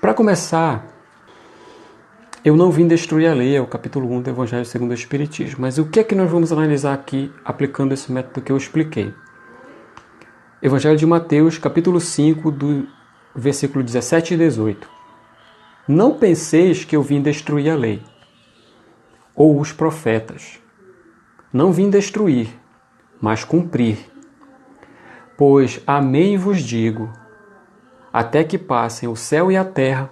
Para começar, eu não vim destruir a lei, é o capítulo 1 do Evangelho segundo o Espiritismo. Mas o que é que nós vamos analisar aqui, aplicando esse método que eu expliquei? Evangelho de Mateus, capítulo 5, do versículo 17 e 18. Não penseis que eu vim destruir a lei, ou os profetas. Não vim destruir, mas cumprir. Pois, amém vos digo, até que passem o céu e a terra,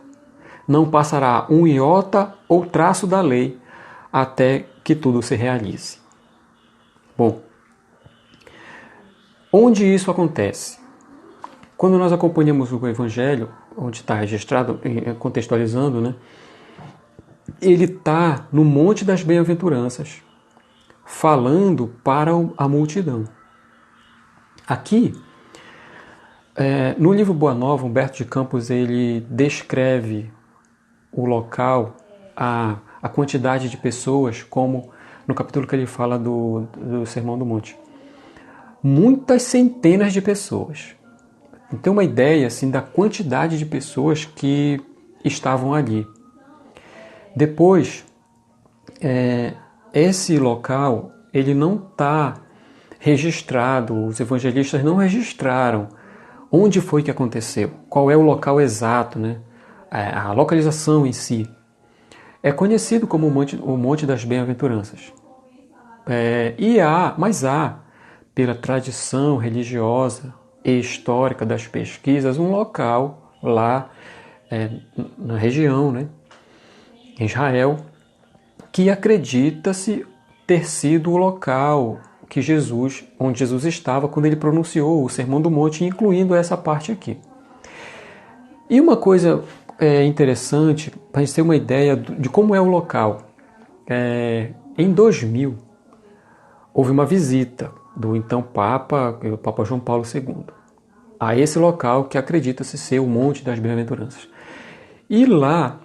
não passará um iota ou traço da lei, até que tudo se realize. Bom, onde isso acontece? Quando nós acompanhamos o Evangelho, onde está registrado, contextualizando, né? Ele está no Monte das Bem-aventuranças, falando para a multidão. Aqui, no livro Boa Nova, Humberto de Campos ele descreve o local, a quantidade de pessoas, como no capítulo que ele fala do Sermão do Monte. Muitas centenas de pessoas. Tem uma ideia assim, da quantidade de pessoas que estavam ali. Depois, esse local ele não está registrado, os evangelistas não registraram onde foi que aconteceu, qual é o local exato, né? A localização em si. É conhecido como o Monte das Bem-aventuranças. Mas há, pela tradição religiosa e histórica das pesquisas, um local lá na região, né, em Israel, que acredita-se ter sido o local onde Jesus estava quando ele pronunciou o Sermão do Monte, incluindo essa parte aqui. E uma coisa interessante, para a gente ter uma ideia de como é o local. Em 2000, houve uma visita do então Papa, o Papa João Paulo II, a esse local que acredita-se ser o Monte das Bem-aventuranças. E lá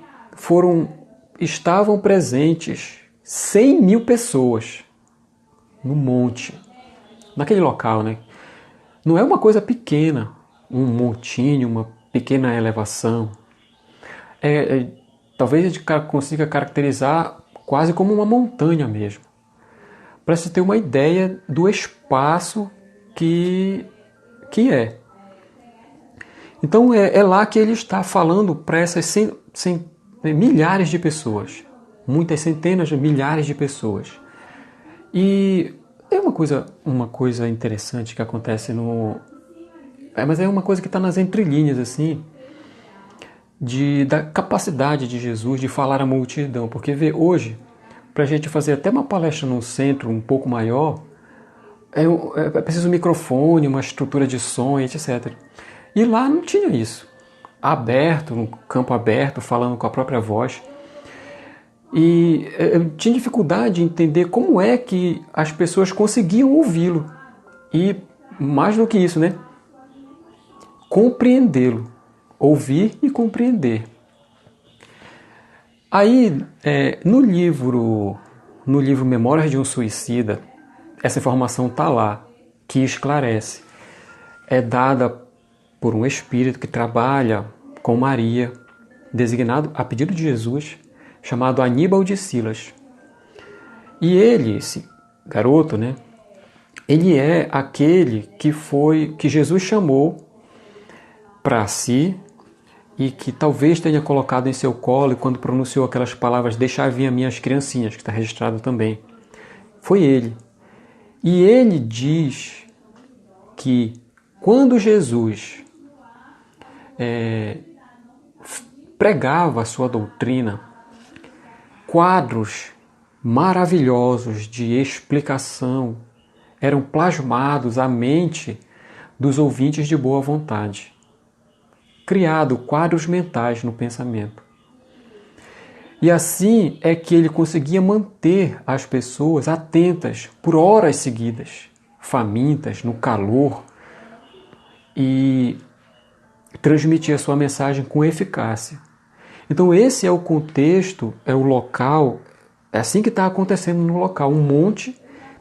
estavam presentes 100 mil pessoas no monte, naquele local, né? Não é uma coisa pequena, um montinho, uma pequena elevação. Talvez a gente consiga caracterizar quase como uma montanha mesmo, para se ter uma ideia do espaço que é. Então é lá que ele está falando para essas milhares de pessoas, muitas centenas de milhares de pessoas. E é uma coisa interessante que acontece mas é uma coisa que está nas entrelinhas, assim, da capacidade de Jesus de falar à multidão. Porque hoje, para a gente fazer até uma palestra num centro um pouco maior, é preciso um microfone, uma estrutura de som, etc. E lá não tinha isso. Aberto, no campo aberto, falando com a própria voz. E eu tinha dificuldade em entender como é que as pessoas conseguiam ouvi-lo. E mais do que isso, né? Compreendê-lo. Ouvir e compreender. Aí, no livro Memórias de um Suicida, essa informação está lá, que esclarece. É dada por um espírito que trabalha com Maria, designado a pedido de Jesus, chamado Aníbal de Silas. E ele, esse garoto, né, ele é aquele que Jesus chamou para si e que talvez tenha colocado em seu colo quando pronunciou aquelas palavras, deixai vir as minhas criancinhas, que está registrado também. Foi ele. E ele diz que quando Jesus pregava a sua doutrina, quadros maravilhosos de explicação eram plasmados à mente dos ouvintes de boa vontade. Criado quadros mentais no pensamento. E assim é que ele conseguia manter as pessoas atentas por horas seguidas, famintas, no calor, e transmitir a sua mensagem com eficácia. Então esse é o contexto, é o local, é assim que está acontecendo no local, um monte,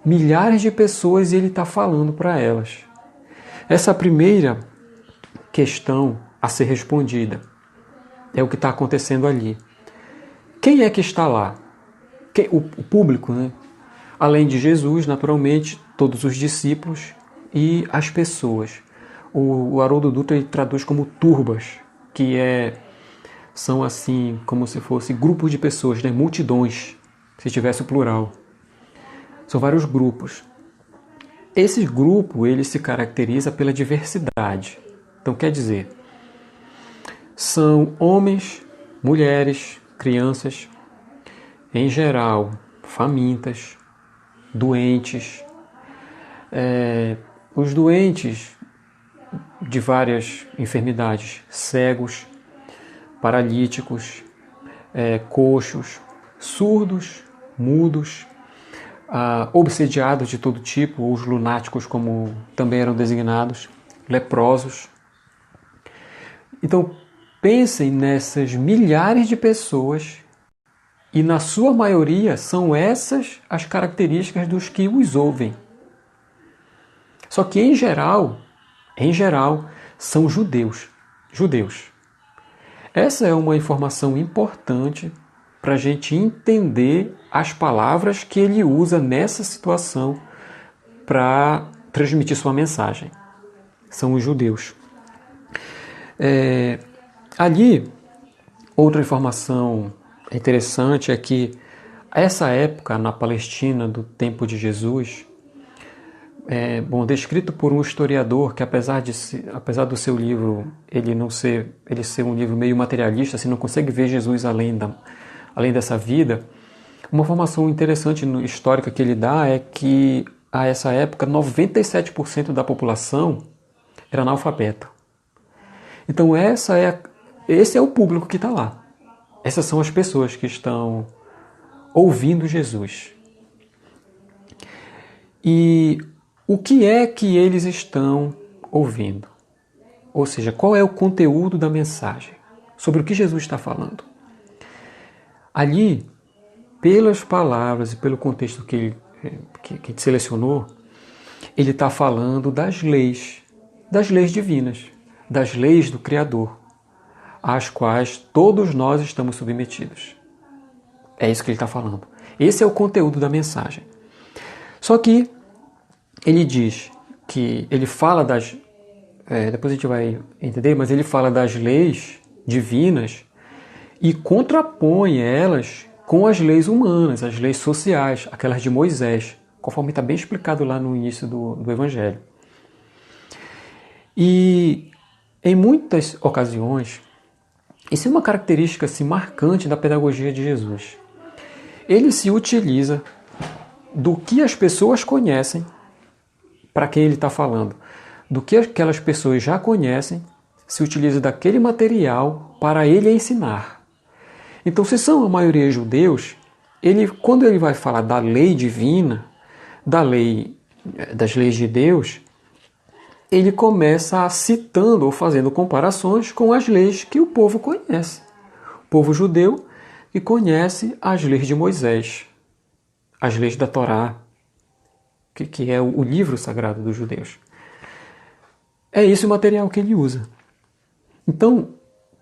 milhares de pessoas, e ele está falando para elas. Essa primeira questão a ser respondida. É o que está acontecendo ali. Quem é que está lá? O público, né? Além de Jesus, naturalmente, todos os discípulos e as pessoas. O Haroldo Dutra ele traduz como turbas, que são assim, como se fosse grupos de pessoas, né? Multidões, se tivesse o plural. São vários grupos. Esse grupo ele se caracteriza pela diversidade. Então, quer dizer, são homens, mulheres, crianças, em geral, famintas, doentes. Os doentes de várias enfermidades, cegos, paralíticos, coxos, surdos, mudos, obsediados de todo tipo, os lunáticos, como também eram designados, leprosos. Então, pensem nessas milhares de pessoas e, na sua maioria, são essas as características dos que os ouvem. Só que, em geral, são judeus. Essa é uma informação importante para a gente entender as palavras que ele usa nessa situação para transmitir sua mensagem. São os judeus. Ali, outra informação interessante é que essa época na Palestina do tempo de Jesus, descrito por um historiador que apesar do seu livro ele ser um livro meio materialista, assim, não consegue ver Jesus além dessa vida. Uma informação interessante histórica que ele dá é que a essa época 97% da população era analfabeta. Então esse é o público que está lá. Essas são as pessoas que estão ouvindo Jesus. E o que é que eles estão ouvindo? Ou seja, qual é o conteúdo da mensagem? Sobre o que Jesus está falando? Ali, pelas palavras e pelo contexto que ele selecionou, ele está falando das leis divinas, das leis do Criador, às quais todos nós estamos submetidos. É isso que ele está falando. Esse é o conteúdo da mensagem. Só que ele diz que ele fala depois a gente vai entender, mas ele fala das leis divinas e contrapõe elas com as leis humanas, as leis sociais, aquelas de Moisés, conforme está bem explicado lá no início do Evangelho. E em muitas ocasiões, isso é uma característica assim, marcante da pedagogia de Jesus. Ele se utiliza do que as pessoas conhecem para quem ele está falando. Do que aquelas pessoas já conhecem, se utiliza daquele material para ele ensinar. Então, se são a maioria judeus, quando ele vai falar da lei divina, das leis de Deus, ele começa citando ou fazendo comparações com as leis que o povo conhece. O povo judeu que conhece as leis de Moisés, as leis da Torá, que é o livro sagrado dos judeus. É esse o material que ele usa. Então,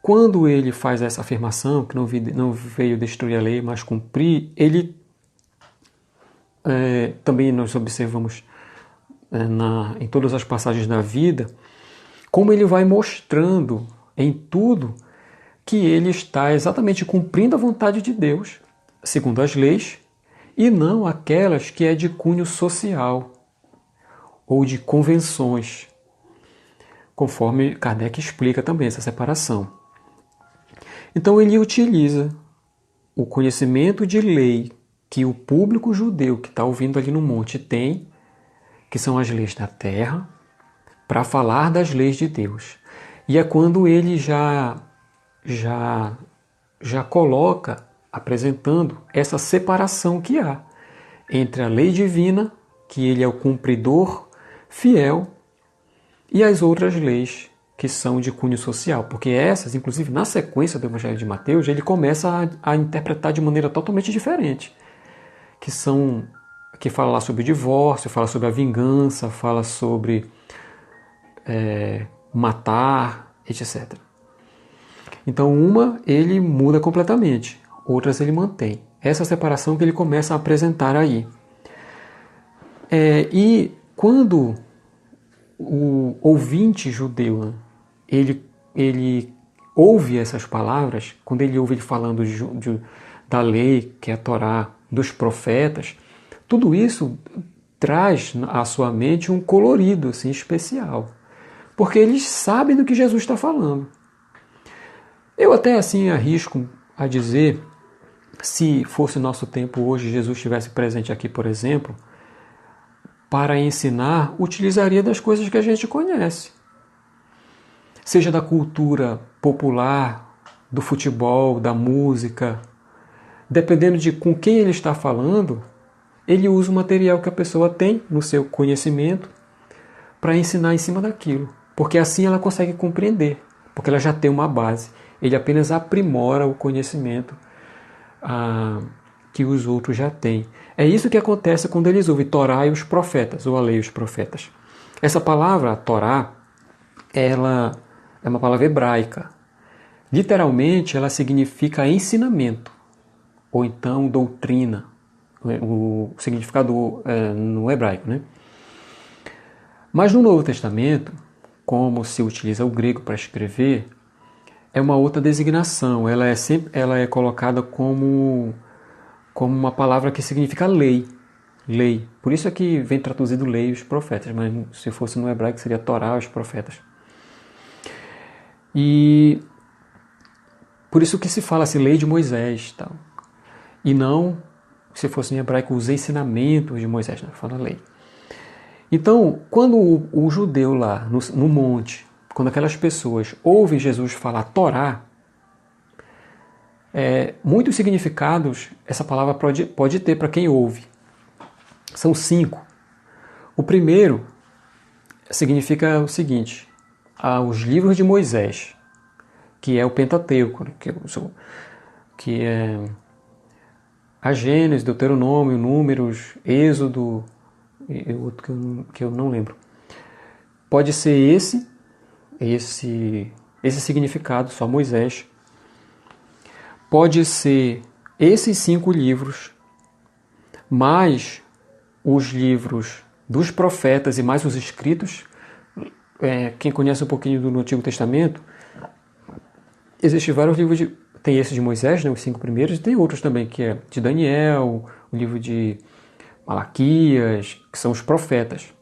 quando ele faz essa afirmação, que não veio destruir a lei, mas cumprir, ele também nós observamos em todas as passagens da vida, como ele vai mostrando em tudo que ele está exatamente cumprindo a vontade de Deus, segundo as leis, e não aquelas que é de cunho social ou de convenções, conforme Kardec explica também essa separação. Então ele utiliza o conhecimento de lei que o público judeu que está ouvindo ali no monte tem, que são as leis da terra, para falar das leis de Deus. E é quando ele já coloca, apresentando essa separação que há entre a lei divina, que ele é o cumpridor fiel, e as outras leis que são de cunho social. Porque essas, inclusive na sequência do Evangelho de Mateus, ele começa a interpretar de maneira totalmente diferente. Que fala lá sobre o divórcio, fala sobre a vingança, fala sobre matar, etc. Então uma ele muda completamente, outras ele mantém. Essa separação que ele começa a apresentar aí. E quando o ouvinte judeu, né, ele ouve essas palavras, quando ele ouve ele falando da lei, que é a Torá, dos profetas, tudo isso traz à sua mente um colorido assim, especial. Porque eles sabem do que Jesus está falando. Eu até assim arrisco a dizer, se fosse nosso tempo hoje, Jesus estivesse presente aqui, por exemplo, para ensinar, utilizaria das coisas que a gente conhece. Seja da cultura popular, do futebol, da música. Dependendo de com quem ele está falando, ele usa o material que a pessoa tem no seu conhecimento para ensinar em cima daquilo. Porque assim ela consegue compreender, porque ela já tem uma base. Ele apenas aprimora o conhecimento que os outros já têm. É isso que acontece quando eles ouvem Torá e os profetas, ou a lei e os profetas. Essa palavra, Torá, ela é uma palavra hebraica. Literalmente, ela significa ensinamento, ou então doutrina, o significado no hebraico, né? Mas no Novo Testamento, como se utiliza o grego para escrever, é uma outra designação. Ela é colocada como uma palavra que significa lei. Lei. Por isso é que vem traduzido lei e os profetas, mas se fosse no hebraico seria Torá os profetas. E por isso que se fala assim, lei de Moisés, tal. E não, se fosse em hebraico, os ensinamentos de Moisés, não fala lei. Então, quando o judeu lá no monte, quando aquelas pessoas ouvem Jesus falar Torá, muitos significados essa palavra pode ter para quem ouve. São 5. O primeiro significa o seguinte, os livros de Moisés, que é o Pentateuco, que é a Gênesis, Deuteronômio, Números, Êxodo, e outro que eu não lembro. Pode ser esse significado, só Moisés. Pode ser esses 5 livros, mais os livros dos profetas e mais os escritos. Quem conhece um pouquinho do Antigo Testamento, existem vários livros tem esse de Moisés, né, os 5 primeiros, e tem outros também, que é de Daniel, o livro de Malaquias, que são os profetas.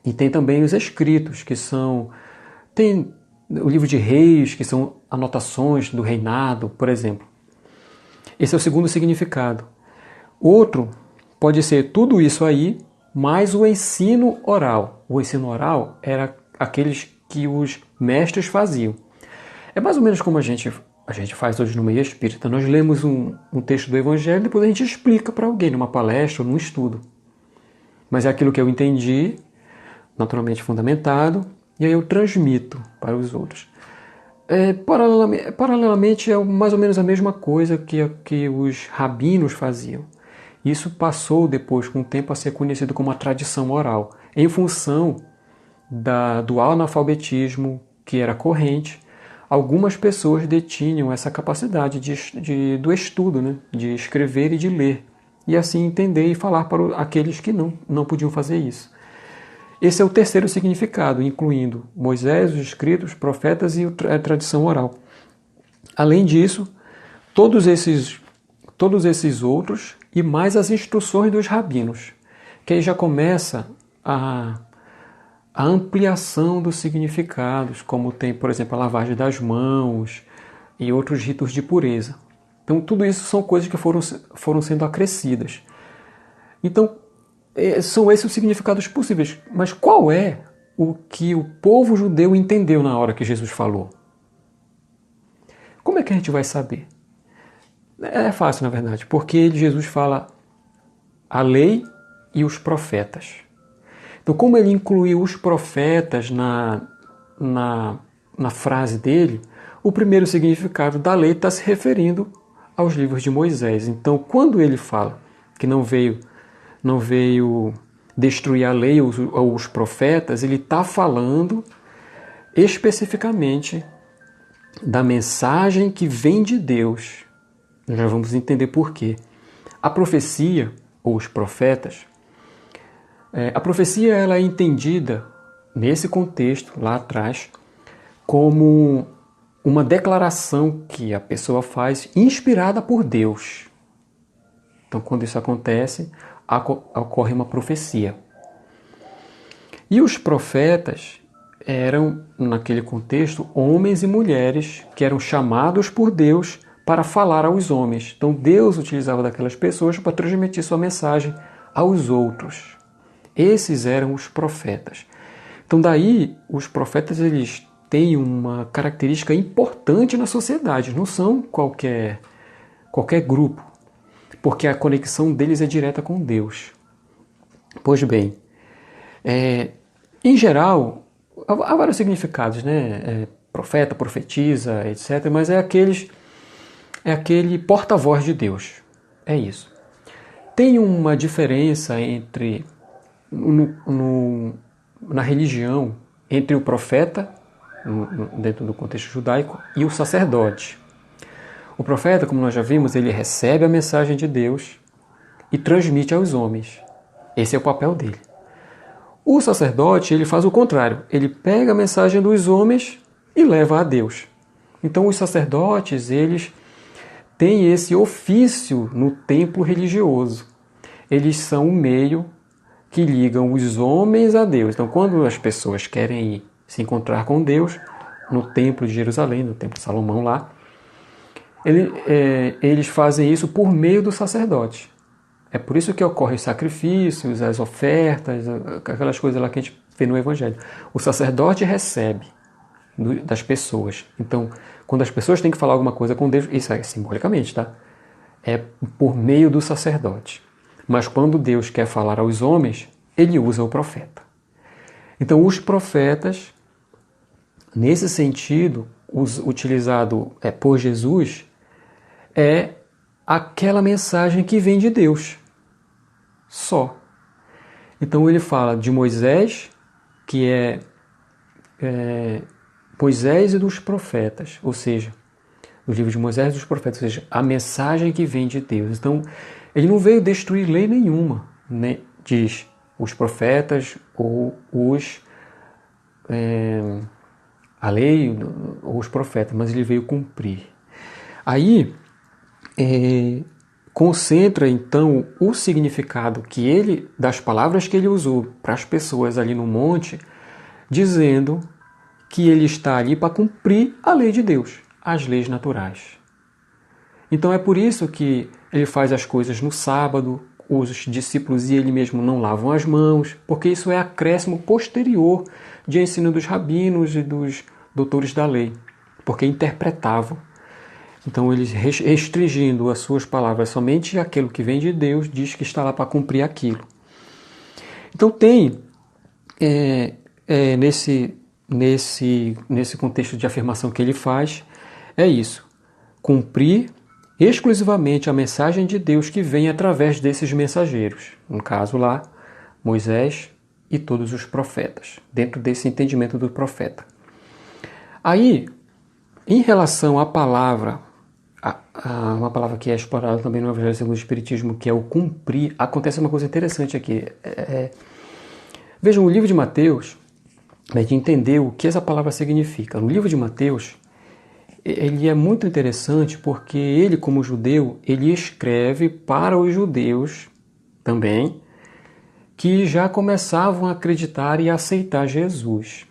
E tem também os escritos, que são... Tem o livro de Reis, que são anotações do reinado, por exemplo. Esse é o segundo significado. Outro pode ser tudo isso aí, mais o ensino oral. O ensino oral era aqueles que os mestres faziam. É mais ou menos como a gente faz hoje no meio espírita. Nós lemos um texto do Evangelho e depois a gente explica para alguém numa palestra ou num estudo. Mas é aquilo que eu entendi, naturalmente fundamentado, e aí eu transmito para os outros. Paralelamente, é mais ou menos a mesma coisa que os rabinos faziam. Isso passou depois, com o tempo, a ser conhecido como a tradição oral, em função do analfabetismo que era corrente. Algumas pessoas detinham essa capacidade do estudo, né? De escrever e de ler, e assim entender e falar para aqueles que não podiam fazer isso. Esse é o terceiro significado, incluindo Moisés, os escritos, os profetas e a tradição oral. Além disso, todos esses outros e mais as instruções dos rabinos, que aí já começa a ampliação dos significados, como tem, por exemplo, a lavagem das mãos e outros ritos de pureza. Então, tudo isso são coisas que foram sendo acrescidas. Então, são esses os significados possíveis. Mas qual é o que o povo judeu entendeu na hora que Jesus falou? Como é que a gente vai saber? É fácil, na verdade, porque Jesus fala a lei e os profetas. Então, como ele incluiu os profetas na frase dele, o primeiro significado da lei está se referindo aos livros de Moisés. Então, quando ele fala que não veio destruir a lei ou os profetas, ele está falando especificamente da mensagem que vem de Deus. Nós já vamos entender por quê. A profecia, ou os profetas, a profecia ela é entendida, nesse contexto, lá atrás, como uma declaração que a pessoa faz inspirada por Deus. Então, quando isso acontece, ocorre uma profecia. E os profetas eram, naquele contexto, homens e mulheres que eram chamados por Deus para falar aos homens. Então, Deus utilizava daquelas pessoas para transmitir sua mensagem aos outros. Esses eram os profetas. Então, daí, os profetas eles têm uma característica importante na sociedade. Não são qualquer grupo, porque a conexão deles é direta com Deus. Pois bem, em geral, há vários significados, né? Profeta, profetiza, etc. Mas é aquele porta-voz de Deus. É isso. Tem uma diferença entre na religião entre o profeta, dentro do contexto judaico, e o sacerdote. O profeta, como nós já vimos, ele recebe a mensagem de Deus e transmite aos homens. Esse é o papel dele. O sacerdote, ele faz o contrário. Ele pega a mensagem dos homens e leva a Deus. Então, os sacerdotes, eles têm esse ofício no templo religioso. Eles são o meio que ligam os homens a Deus. Então, quando as pessoas querem ir se encontrar com Deus, no templo de Jerusalém, no templo de Salomão lá, eles fazem isso por meio do sacerdote. É por isso que ocorrem os sacrifícios, as ofertas, aquelas coisas lá que a gente vê no Evangelho. O sacerdote recebe das pessoas. Então, quando as pessoas têm que falar alguma coisa com Deus, isso é simbolicamente, tá? É por meio do sacerdote. Mas quando Deus quer falar aos homens, ele usa o profeta. Então, os profetas, nesse sentido, utilizado por Jesus, é aquela mensagem que vem de Deus. Só. Então ele fala de Moisés, que é Moisés e dos profetas, ou seja, o livro de Moisés e dos profetas, ou seja, a mensagem que vem de Deus. Então, ele não veio destruir lei nenhuma, né? Diz os profetas ou a lei ou os profetas, mas ele veio cumprir. Aí, concentra então o significado das palavras que ele usou para as pessoas ali no monte, dizendo que ele está ali para cumprir a lei de Deus, as leis naturais. Então é por isso que ele faz as coisas no sábado, os discípulos e ele mesmo não lavam as mãos, porque isso é acréscimo posterior de ensino dos rabinos e dos doutores da lei, porque interpretavam. Então, eles restringindo as suas palavras somente aquilo que vem de Deus, diz que está lá para cumprir aquilo. Então, tem nesse contexto de afirmação que ele faz, é isso. Cumprir exclusivamente a mensagem de Deus que vem através desses mensageiros. No caso lá, Moisés e todos os profetas, dentro desse entendimento do profeta. Aí, em relação à palavra, uma palavra que é explorada também no Evangelho segundo o Espiritismo, que é o cumprir, acontece uma coisa interessante aqui. Vejam, o livro de Mateus, a gente entender o que essa palavra significa. No livro de Mateus, ele é muito interessante porque ele, como judeu, ele escreve para os judeus também, que já começavam a acreditar e a aceitar Jesus.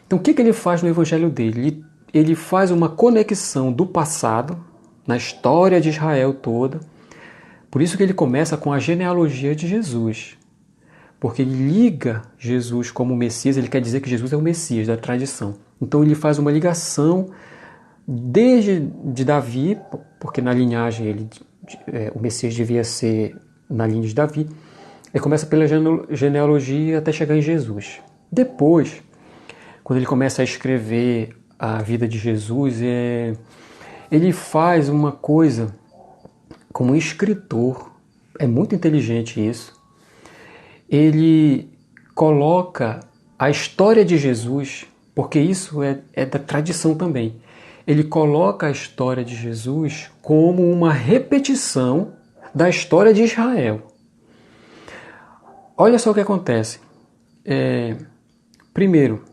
Então, o que ele faz no Evangelho dele? Ele faz uma conexão do passado, na história de Israel toda. Por isso que ele começa com a genealogia de Jesus. Porque ele liga Jesus como Messias, ele quer dizer que Jesus é o Messias da tradição. Então ele faz uma ligação desde de Davi, porque na linhagem o Messias devia ser na linha de Davi. Ele começa pela genealogia até chegar em Jesus. Depois, quando ele começa a escrever a vida de Jesus, ele faz uma coisa como um escritor, é muito inteligente isso. Ele coloca a história de Jesus, porque isso é da tradição também. ele coloca a história de Jesus como uma repetição da história de Israel. Olha só o que acontece. Primeiro,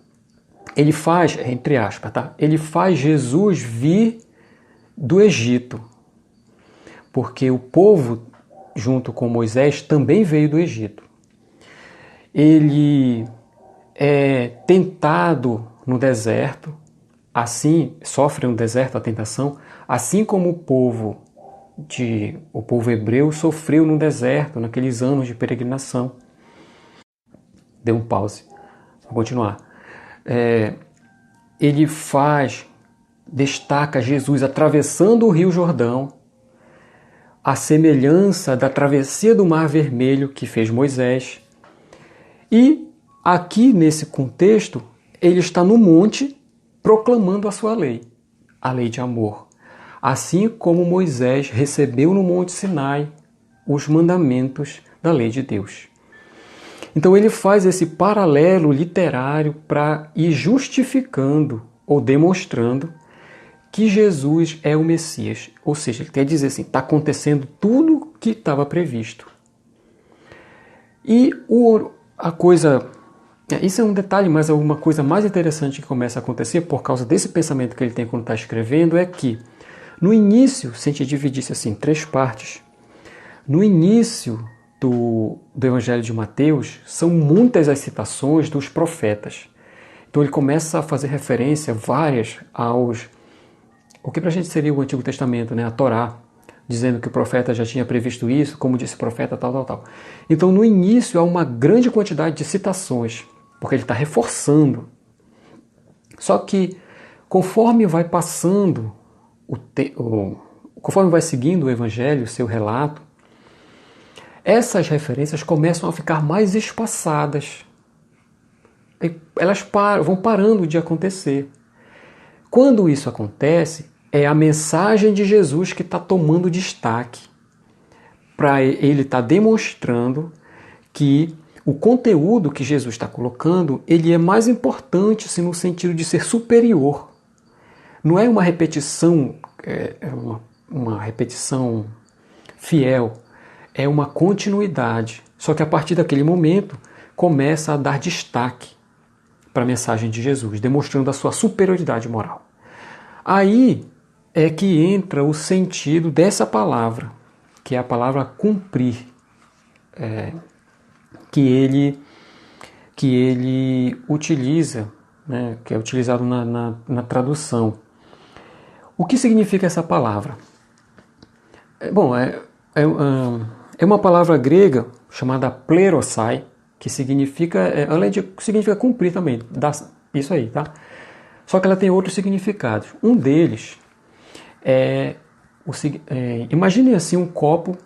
ele faz, entre aspas, tá? Ele faz Jesus vir do Egito, porque o povo, junto com Moisés, também veio do Egito. Ele é tentado no deserto, assim, sofre no deserto a tentação, assim como o povo hebreu sofreu no deserto, naqueles anos de peregrinação. Deu um pause. Vou continuar. Ele destaca Jesus atravessando o Rio Jordão, a semelhança da travessia do Mar Vermelho que fez Moisés. E aqui nesse contexto, ele está no monte proclamando a sua lei, a lei de amor. Assim como Moisés recebeu no Monte Sinai os mandamentos da lei de Deus. Então ele faz esse paralelo literário para ir justificando ou demonstrando que Jesus é o Messias. Ou seja, ele quer dizer assim, está acontecendo tudo o que estava previsto. E a coisa... Isso é um detalhe, mas uma coisa mais interessante que começa a acontecer por causa desse pensamento que ele tem quando está escrevendo é que, no início, se a gente dividisse assim em 3 partes, no início do Evangelho de Mateus, são muitas as citações dos profetas. Então ele começa a fazer referência várias o que para a gente seria o Antigo Testamento, né? A Torá, dizendo que o profeta já tinha previsto isso, como disse o profeta, tal, tal, tal. Então no início há uma grande quantidade de citações, porque ele está reforçando. Só que conforme vai passando, conforme vai seguindo o Evangelho, o seu relato, essas referências começam a ficar mais espaçadas. Elas vão parando de acontecer. Quando isso acontece, é a mensagem de Jesus que está tomando destaque. Ele está demonstrando que o conteúdo que Jesus está colocando, ele é mais importante assim, no sentido de ser superior. Não é uma repetição, uma repetição fiel, é uma continuidade. Só que a partir daquele momento começa a dar destaque para a mensagem de Jesus, demonstrando a sua superioridade moral. Aí é que entra o sentido dessa palavra, que é a palavra cumprir, que ele utiliza, né, que é utilizado na tradução. O que significa essa palavra? Bom, é uma palavra grega chamada plerosai, que significa, além de significa cumprir também, isso aí, tá? Só que ela tem outros significados. Um deles imagine assim um copo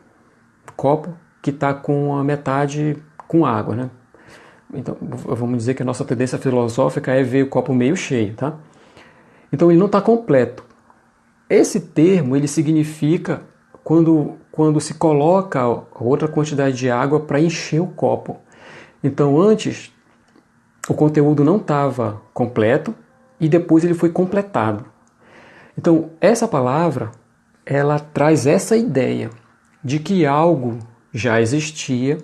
que está com a metade com água, né? Então, vamos dizer que a nossa tendência filosófica é ver o copo meio cheio, tá? Então ele não está completo. Esse termo ele significa quando se coloca outra quantidade de água para encher o copo. Então antes o conteúdo não estava completo e depois ele foi completado. Então essa palavra ela traz essa ideia de que algo já existia,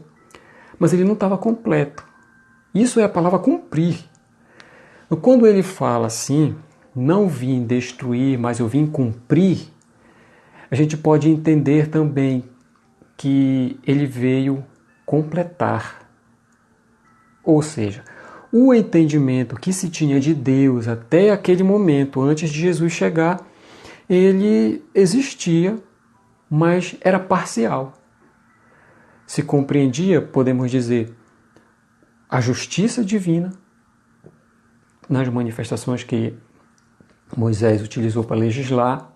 mas ele não estava completo. Isso é a palavra cumprir. Quando ele fala assim, não vim destruir, mas eu vim cumprir, a gente pode entender também que ele veio completar. Ou seja, o entendimento que se tinha de Deus até aquele momento, antes de Jesus chegar, ele existia, mas era parcial. Se compreendia, podemos dizer, a justiça divina nas manifestações que Moisés utilizou para legislar,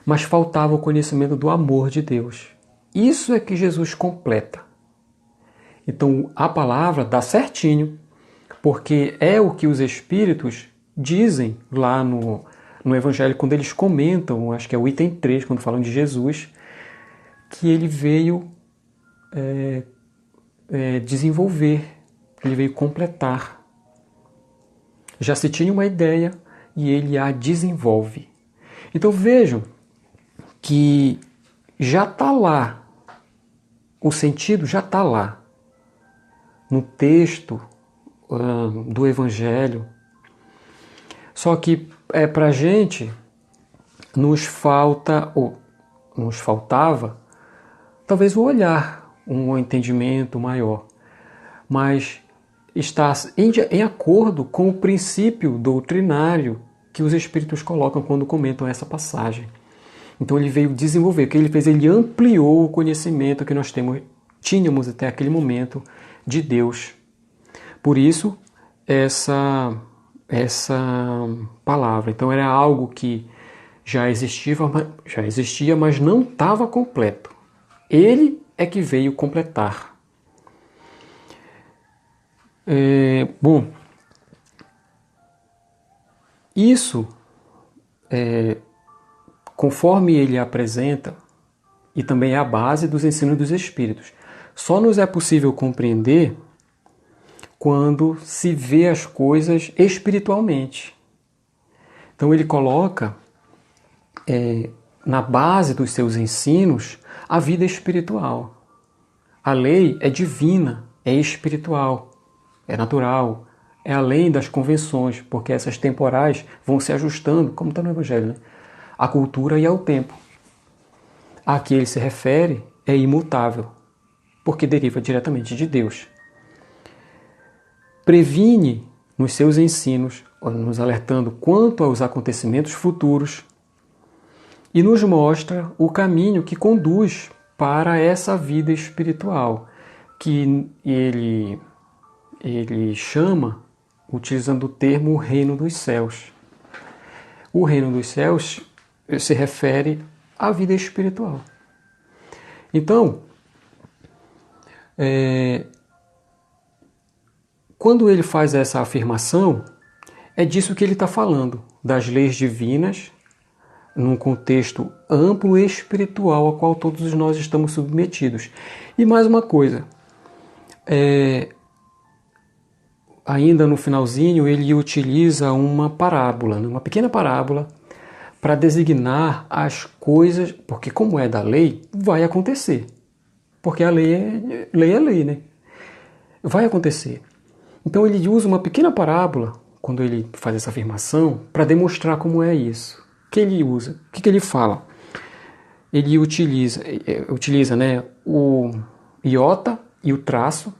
mas faltava o conhecimento do amor de Deus. Isso é que Jesus completa. Então a palavra dá certinho, porque é o que os Espíritos dizem lá no Evangelho, quando eles comentam, acho que é o item 3, quando falam de Jesus, que ele veio desenvolver, ele veio completar. Já se tinha uma ideia e ele a desenvolve. Então vejam que já está lá, o sentido já está lá, no texto do Evangelho. Só que para a gente nos faltava talvez o olhar, um entendimento maior, mas está em acordo com o princípio doutrinário que os Espíritos colocam quando comentam essa passagem. Então ele veio desenvolver, o que ele fez? Ele ampliou o conhecimento que nós tínhamos até aquele momento de Deus. Por isso, essa palavra. Então era algo que já existia, mas não estava completo. Ele é que veio completar. Bom, isso, conforme ele apresenta, e também é a base dos ensinos dos Espíritos, só nos é possível compreender quando se vê as coisas espiritualmente. Então ele coloca na base dos seus ensinos a vida espiritual. A lei é divina, é espiritual, é natural, é além das convenções, porque essas temporais vão se ajustando, como está no Evangelho, né? À cultura e ao tempo. A que ele se refere é imutável, porque deriva diretamente de Deus. Previne nos seus ensinos, nos alertando quanto aos acontecimentos futuros, e nos mostra o caminho que conduz para essa vida espiritual, que ele chama, utilizando o termo reino dos céus. O reino dos céus se refere à vida espiritual. Então, quando ele faz essa afirmação, é disso que ele está falando, das leis divinas, num contexto amplo e espiritual ao qual todos nós estamos submetidos. E mais uma coisa, ainda no finalzinho ele utiliza uma parábola, uma pequena parábola, para designar as coisas, porque como é da lei, vai acontecer. Porque a lei é lei, né? Vai acontecer. Então ele usa uma pequena parábola, quando ele faz essa afirmação, para demonstrar como é isso. O que ele usa? O que ele fala? Ele utiliza, né, o iota e o traço.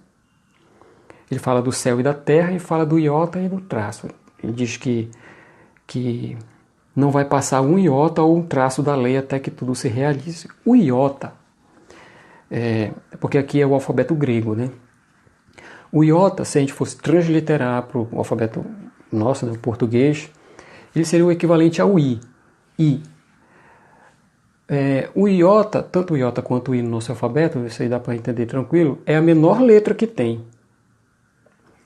Ele fala do céu e da terra e fala do iota e do traço. Ele diz que não vai passar um iota ou um traço da lei até que tudo se realize. O iota, porque aqui é o alfabeto grego, né? O iota, se a gente fosse transliterar para o alfabeto nosso, né, o português, ele seria o equivalente ao i. O iota, tanto o iota quanto o i no nosso alfabeto, isso aí dá para entender tranquilo, é a menor letra que tem.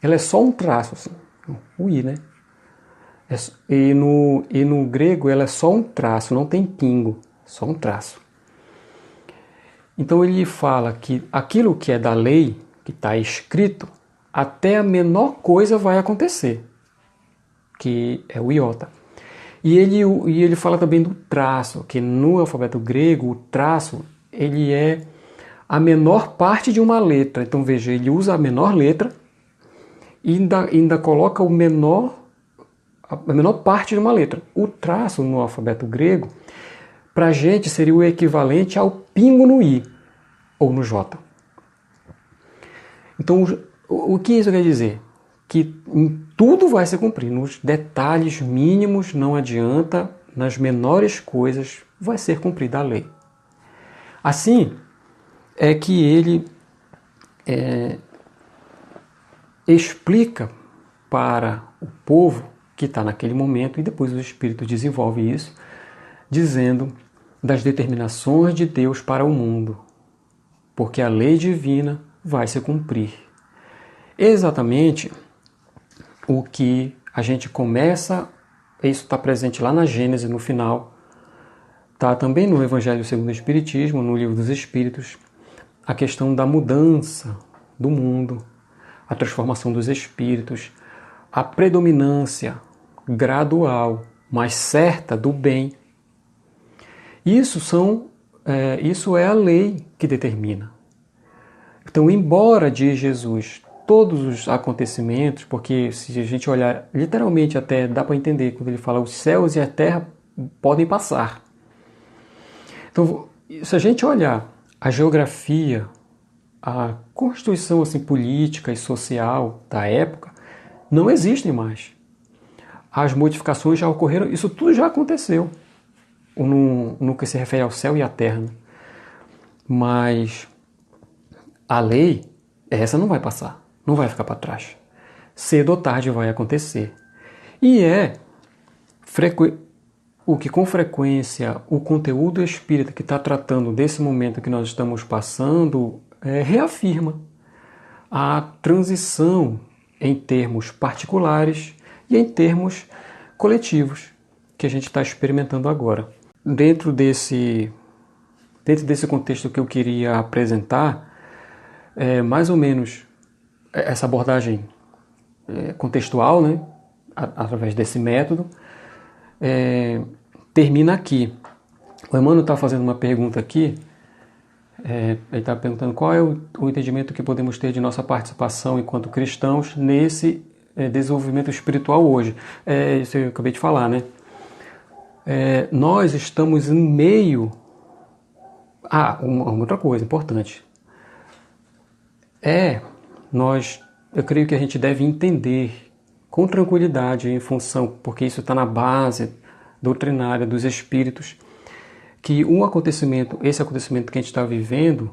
Ela é só um traço, assim, o i, né? E no grego ela é só um traço, não tem pingo, só um traço. Então ele fala que aquilo que é da lei, que está escrito, até a menor coisa vai acontecer, que é o iota. E ele fala também do traço, que no alfabeto grego o traço ele é a menor parte de uma letra. Então veja, ele usa a menor letra e ainda coloca a menor parte de uma letra. O traço no alfabeto grego, para a gente, seria o equivalente ao pingo no i ou no j. Então, o que isso quer dizer? Que tudo vai se cumprir, nos detalhes mínimos não adianta, nas menores coisas vai ser cumprida a lei. Assim é que ele explica para o povo que está naquele momento, e depois o Espírito desenvolve isso, dizendo das determinações de Deus para o mundo, porque a lei divina vai se cumprir. Exatamente o que a gente começa, isso está presente lá na Gênesis, no final, está também no Evangelho segundo o Espiritismo, no Livro dos Espíritos, a questão da mudança do mundo, a transformação dos espíritos, a predominância gradual, mas certa do bem. Isso é a lei que determina. Então, embora, diz Jesus, todos os acontecimentos, porque se a gente olhar literalmente até dá para entender quando ele fala os céus e a terra podem passar. Então, se a gente olhar a geografia, a constituição assim, política e social da época, não existem mais. As modificações já ocorreram, isso tudo já aconteceu no que se refere ao céu e à terra. Né? Mas a lei, essa não vai passar, não vai ficar para trás. Cedo ou tarde vai acontecer. E o que com frequência o conteúdo espírita que está tratando desse momento que nós estamos passando reafirma a transição em termos particulares e em termos coletivos que a gente está experimentando agora. Dentro desse contexto que eu queria apresentar, mais ou menos essa abordagem contextual, né, através desse método, termina aqui. O Emmanuel está fazendo uma pergunta aqui, ele está perguntando qual é o entendimento que podemos ter de nossa participação enquanto cristãos nesse desenvolvimento espiritual hoje. Isso eu acabei de falar, né? Nós estamos em meio... uma outra coisa importante. Eu creio que a gente deve entender com tranquilidade, em função, porque isso está na base doutrinária dos espíritos, que esse acontecimento que a gente está vivendo,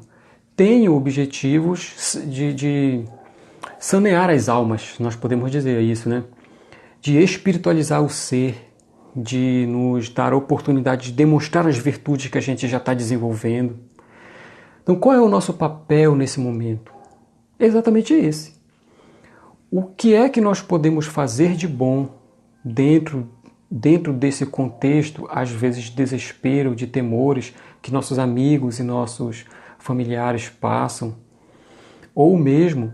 tem objetivos de sanear as almas, nós podemos dizer isso, né? De espiritualizar o ser, de nos dar a oportunidade de demonstrar as virtudes que a gente já está desenvolvendo. Então, qual é o nosso papel nesse momento? É exatamente esse. O que é que nós podemos fazer de bom dentro desse contexto, às vezes de desespero, de temores que nossos amigos e nossos familiares passam, ou mesmo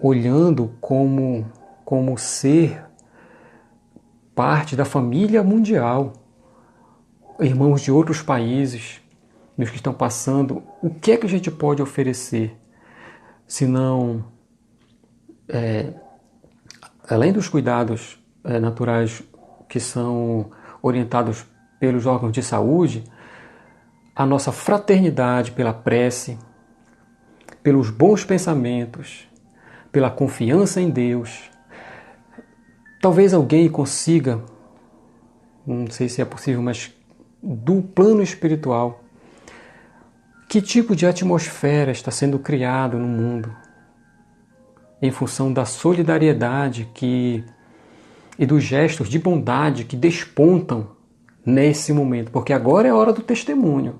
olhando como ser parte da família mundial, irmãos de outros países, os que estão passando, o que é que a gente pode oferecer, se não, além dos cuidados naturais que são orientados pelos órgãos de saúde, a nossa fraternidade pela prece, pelos bons pensamentos, pela confiança em Deus. Talvez alguém consiga, não sei se é possível, mas do plano espiritual, que tipo de atmosfera está sendo criado no mundo em função da solidariedade e dos gestos de bondade que despontam nesse momento, porque agora é a hora do testemunho.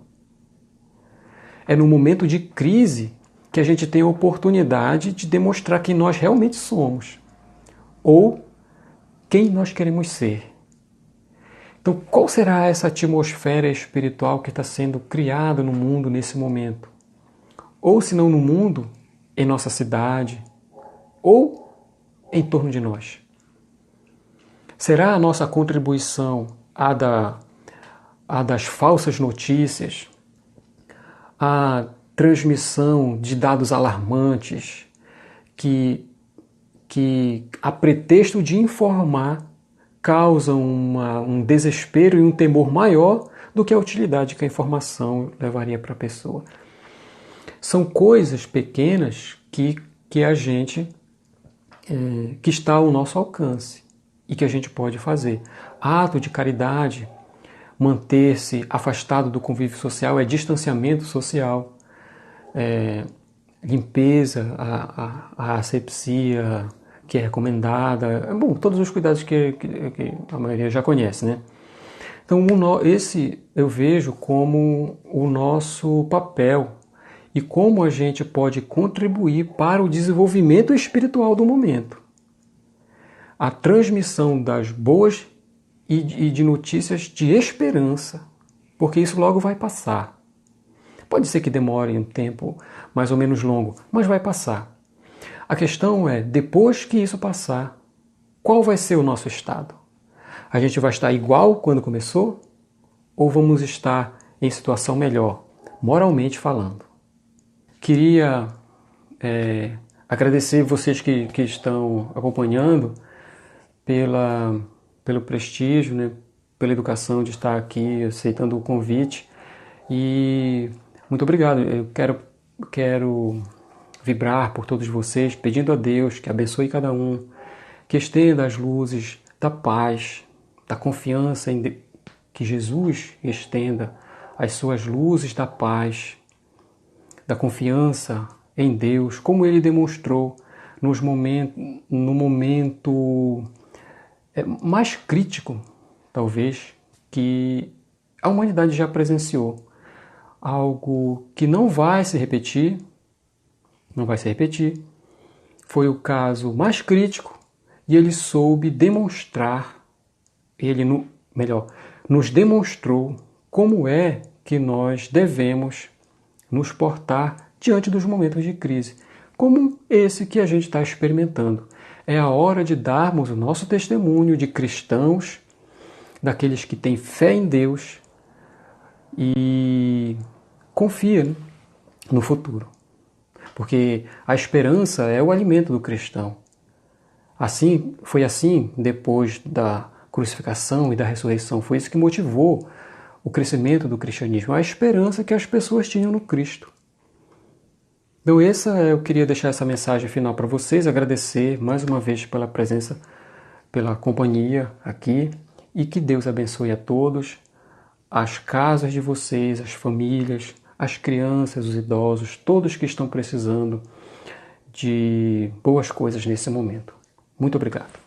É no momento de crise que a gente tem a oportunidade de demonstrar quem nós realmente somos, ou quem nós queremos ser. Então, qual será essa atmosfera espiritual que está sendo criada no mundo nesse momento? Ou, se não no mundo, em nossa cidade, ou em torno de nós? Será a nossa contribuição a das falsas notícias, a transmissão de dados alarmantes que a pretexto de informar, causam um desespero e um temor maior do que a utilidade que a informação levaria para a pessoa? São coisas pequenas que a gente que está ao nosso alcance e que a gente pode fazer. Ato de caridade, manter-se afastado do convívio social, distanciamento social, limpeza, a asepsia que é recomendada, todos os cuidados que a maioria já conhece, né? Então, esse eu vejo como o nosso papel e como a gente pode contribuir para o desenvolvimento espiritual do momento. A transmissão das boas e de notícias de esperança, porque isso logo vai passar. Pode ser que demore um tempo mais ou menos longo, mas vai passar. A questão é, depois que isso passar, qual vai ser o nosso estado? A gente vai estar igual quando começou? Ou vamos estar em situação melhor, moralmente falando? Queria agradecer vocês que estão acompanhando pelo prestígio, né, pela educação de estar aqui, aceitando o convite. E muito obrigado. Eu quero vibrar por todos vocês, pedindo a Deus que abençoe cada um, que estenda as luzes da paz, da confiança que Jesus estenda as suas luzes da paz, da confiança em Deus, como ele demonstrou no momento mais crítico, talvez, que a humanidade já presenciou. Algo que não vai se repetir, foi o caso mais crítico e ele soube demonstrar, nos demonstrou como é que nós devemos nos portar diante dos momentos de crise, como esse que a gente está experimentando. É a hora de darmos o nosso testemunho de cristãos, daqueles que têm fé em Deus e confia no futuro. Porque a esperança é o alimento do cristão. Foi assim depois da crucificação e da ressurreição. Foi isso que motivou o crescimento do cristianismo, a esperança que as pessoas tinham no Cristo. Então eu queria deixar essa mensagem final para vocês, agradecer mais uma vez pela presença, pela companhia aqui, e que Deus abençoe a todos, as casas de vocês, as famílias, as crianças, os idosos, todos que estão precisando de boas coisas nesse momento. Muito obrigado.